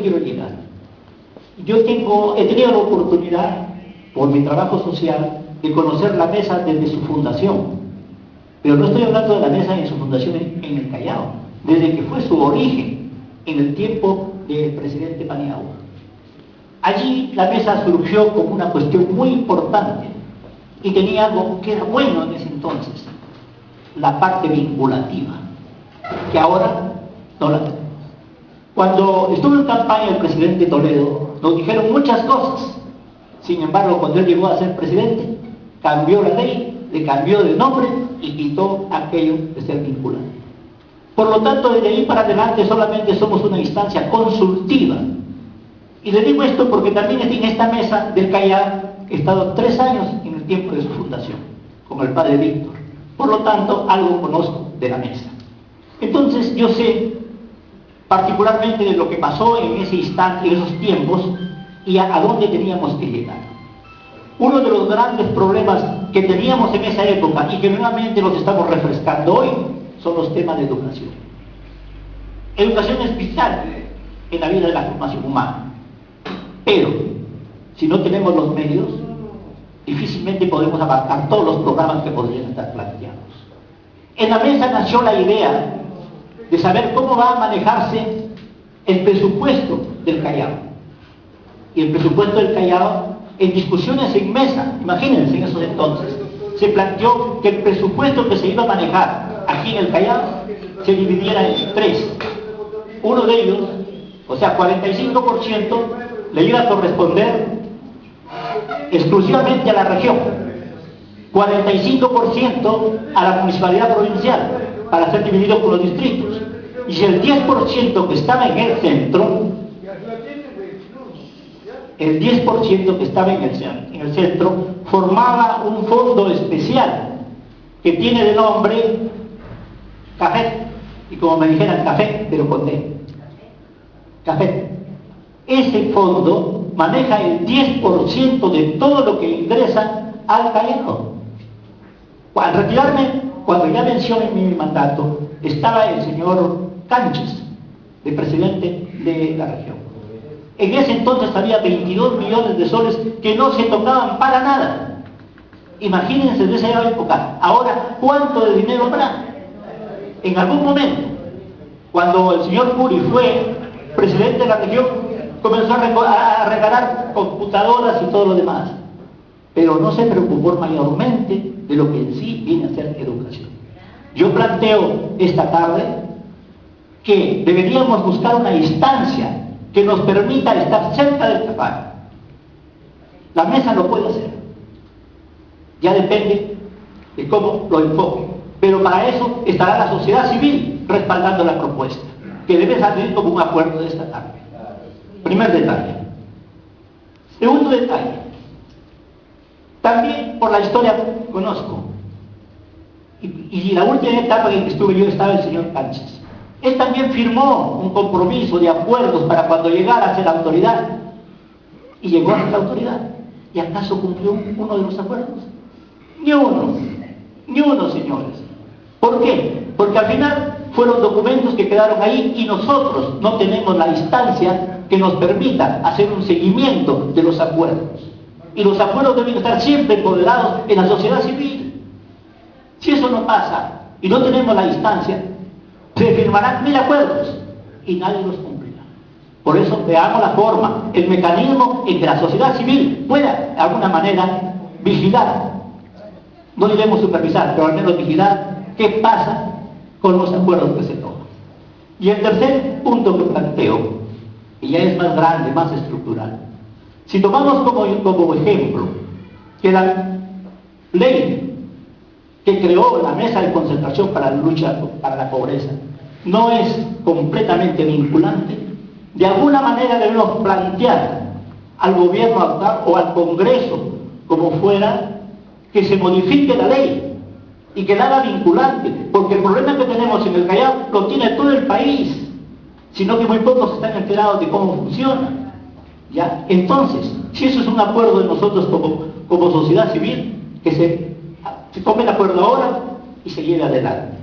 quiero llegar. He tenido la oportunidad, por mi trabajo social, de conocer la mesa desde su fundación. Pero no estoy hablando de la mesa en su fundación en el Callao, desde que fue su origen, en el tiempo del presidente Paniagua. Allí la mesa surgió como una cuestión muy importante y tenía algo que era bueno en ese entonces, la parte vinculativa, que ahora no la tenemos. Cuando estuvo en campaña el presidente Toledo, nos dijeron muchas cosas. Sin embargo, cuando él llegó a ser presidente, cambió la ley, le cambió de nombre y quitó aquello de ser vinculante. Por lo tanto, desde ahí para adelante solamente somos una instancia consultiva. Y le digo esto porque también en esta mesa del Callao he estado 3 años en el tiempo de su fundación, con el padre Víctor. Por lo tanto, algo conozco de la mesa. Entonces, yo sé particularmente de lo que pasó en ese instante, en esos tiempos, y a dónde teníamos que llegar. Uno de los grandes problemas que teníamos en esa época y que nuevamente los estamos refrescando hoy son los temas de educación. Educación es vital en la vida de la formación humana, pero si no tenemos los medios, difícilmente podemos abarcar todos los programas que podrían estar planteados. En la mesa nació la idea de saber cómo va a manejarse el presupuesto del Callao. Y el presupuesto del Callao, en discusiones en mesa, imagínense en esos entonces, se planteó que el presupuesto que se iba a manejar aquí en el Callao se dividiera en 3. Uno de ellos, o sea, 45%, le iba a corresponder exclusivamente a la región, 45% a la municipalidad provincial, para ser dividido por los distritos, y el 10% que estaba en el centro, formaba un fondo especial que tiene de nombre CAFET, y como me dijeran CAFET, pero con D, CAFET. Ese fondo maneja el 10% de todo lo que ingresa al Callao. Al retirarme, cuando ya mencioné mi mandato, estaba el señor Cánchez, de presidente de la región. En ese entonces había 22 millones de soles que no se tocaban para nada. Imagínense de esa época. Ahora, ¿cuánto de dinero habrá? En algún momento, cuando el señor Puri fue presidente de la región, comenzó a regalar computadoras y todo lo demás. Pero no se preocupó mayormente de lo que en sí viene a ser educación. Yo planteo esta tarde que deberíamos buscar una instancia que nos permita estar cerca del trabajo. La mesa lo puede hacer. Ya depende de cómo lo enfoque. Pero para eso estará la sociedad civil respaldando la propuesta, que debe salir como un acuerdo de esta tarde. Primer detalle. Segundo detalle. También por la historia que conozco. Y la última etapa en que estuve yo estaba el señor Cánchez. Él también firmó un compromiso de acuerdos para cuando llegara a ser autoridad. Y llegó a ser la autoridad. ¿Y acaso cumplió uno de los acuerdos? Ni uno, señores. ¿Por qué? Porque al final fueron documentos que quedaron ahí y nosotros no tenemos la instancia que nos permita hacer un seguimiento de los acuerdos. Y los acuerdos deben estar siempre empoderados en la sociedad civil. Si eso no pasa y no tenemos la instancia, se firmarán 1000 acuerdos y nadie los cumplirá. Por eso veamos la forma, el mecanismo en que la sociedad civil pueda de alguna manera vigilar. No debemos supervisar, pero al menos vigilar qué pasa con los acuerdos que se toman. Y el tercer punto que planteo, y ya es más grande, más estructural. Si tomamos como ejemplo que la ley que creó la Mesa de Concentración para la Lucha para la Pobreza no es completamente vinculante, de alguna manera debemos plantear al gobierno actual o al Congreso, como fuera, que se modifique la ley y que la haga vinculante, porque el problema que tenemos en el Callao lo tiene todo el país, sino que muy pocos están enterados de cómo funciona. ¿Ya? Entonces, si eso es un acuerdo de nosotros como sociedad civil, que se tome el acuerdo ahora y se lleve adelante.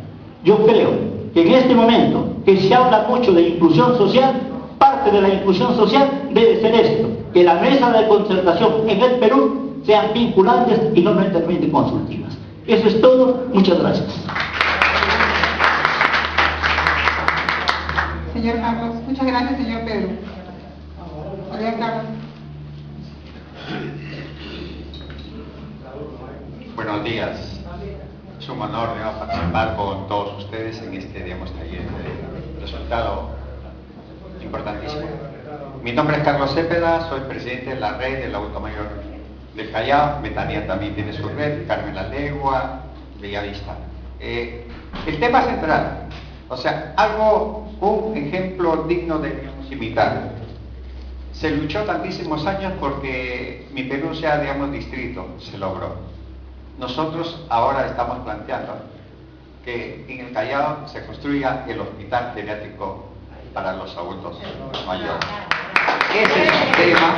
Yo creo que en este momento, que se habla mucho de inclusión social, parte parte de la inclusión social debe ser esto, que la mesa de concertación en el Perú sean vinculantes y no netamente consultivas. Eso es todo. Muchas gracias. Señor Carlos, muchas gracias, señor Pedro. Señor Carlos. Buenos días. Es un honor participar con todos ustedes en este, taller de resultado importantísimo. Mi nombre es Carlos Cepeda, soy presidente de la red del Adulto Mayor del Callao. Betania también tiene su red, Carmen La Legua, Bellavista. El tema central, o sea, un ejemplo digno de imitar. Se luchó tantísimos años porque mi Perú sea, distrito, se logró. Nosotros ahora estamos planteando que en el Callao se construya el hospital pediátrico para los adultos mayores. Ese es un tema,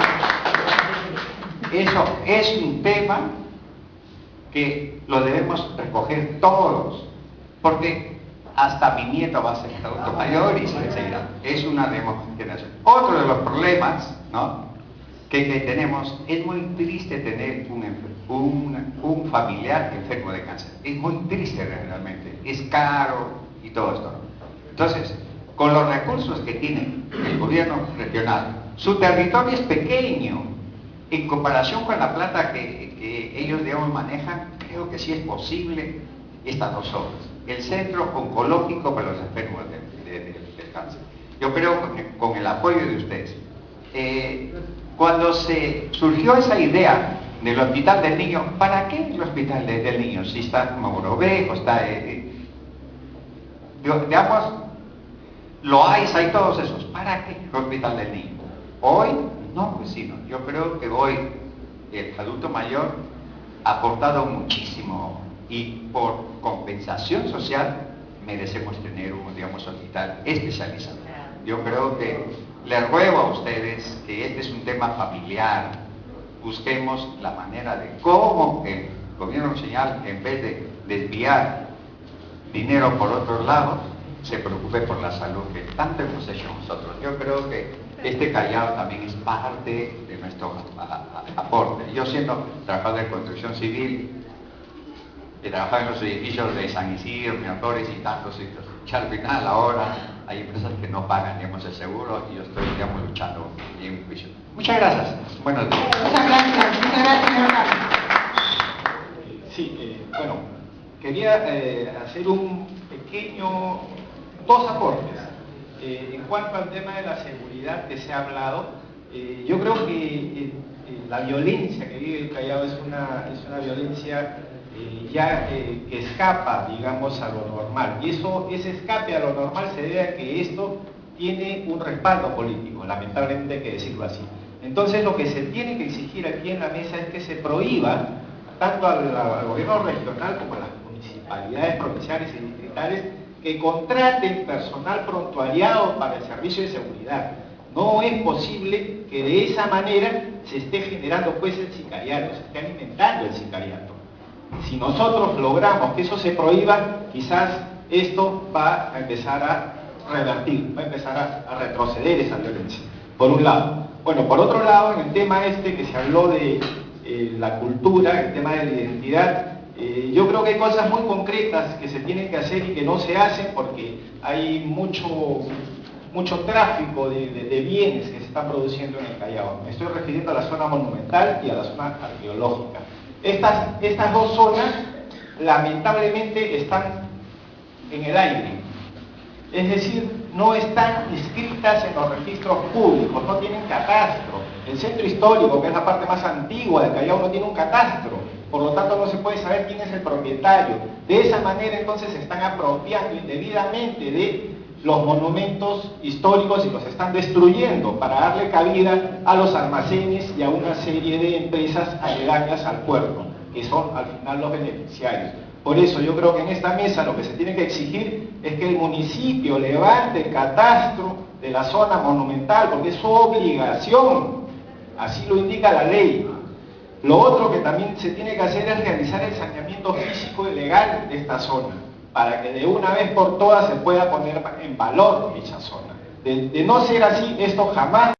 eso es un tema que lo debemos recoger todos, porque hasta mi nieto va a ser adulto mayor y se seguirá. Es una generación. Otro de los problemas, ¿no?, que tenemos, es muy triste tener un familiar enfermo de cáncer. Es muy triste realmente, es caro y todo esto. Entonces, con los recursos que tiene el gobierno regional, su territorio es pequeño en comparación con la plata que ellos, manejan. Creo que sí es posible estas dos obras. El centro oncológico para los enfermos del cáncer. Yo creo que con el apoyo de ustedes, cuando se surgió esa idea del hospital del niño, ¿para qué el hospital del niño? Si está Mogrovejo, está, digamos, Loaiza y todos esos, ¿para qué el hospital del niño? Hoy, no, vecino, yo creo que hoy el adulto mayor ha aportado muchísimo y por compensación social merecemos tener un, hospital especializado. Yo creo que les ruego a ustedes que este es un tema familiar. Busquemos la manera de cómo el gobierno nacional, en vez de desviar dinero por otros lados, se preocupe por la salud que tanto hemos hecho nosotros. Yo creo que este Callao también es parte de nuestro aporte. Yo, siendo trabajador de construcción civil, he trabajado en los edificios de San Isidro, Miraflores y tantos sitios. Y al final, ahora, hay empresas que no pagan, el seguro, y yo estoy, luchando en un juicio. Muchas gracias. Buenos días. Muchas gracias, señor Carlos. Sí, bueno, quería hacer dos aportes. En cuanto al tema de la seguridad que se ha hablado, yo creo que la violencia que vive el Callao es una violencia que escapa, a lo normal. Y ese escape a lo normal se debe a que esto tiene un respaldo político, lamentablemente hay que decirlo así. Entonces, lo que se tiene que exigir aquí en la mesa es que se prohíba, tanto al gobierno regional como a las municipalidades provinciales y distritales, que contraten personal prontuariado para el servicio de seguridad. No es posible que de esa manera se esté generando el sicariato, se esté alimentando el sicariato. Si nosotros logramos que eso se prohíba, quizás esto va a empezar a revertir, va a empezar a retroceder esa violencia, por un lado. Bueno, por otro lado, en el tema que se habló de la cultura, el tema de la identidad, yo creo que hay cosas muy concretas que se tienen que hacer y que no se hacen porque hay mucho tráfico de bienes que se están produciendo en el Callao. Me estoy refiriendo a la zona monumental y a la zona arqueológica. Estas dos zonas, lamentablemente, están en el aire. Es decir, no están inscritas en los registros públicos, no tienen catastro. El centro histórico, que es la parte más antigua del Callao, no tiene un catastro. Por lo tanto, no se puede saber quién es el propietario. De esa manera, entonces, se están apropiando indebidamente de los monumentos históricos y los están destruyendo para darle cabida a los almacenes y a una serie de empresas aledañas al puerto, que son al final los beneficiarios. Por eso yo creo que en esta mesa lo que se tiene que exigir es que el municipio levante el catastro de la zona monumental, porque es su obligación, así lo indica la ley. Lo otro que también se tiene que hacer es realizar el saneamiento físico y legal de esta zona, para que de una vez por todas se pueda poner en valor dicha zona. De no ser así, esto jamás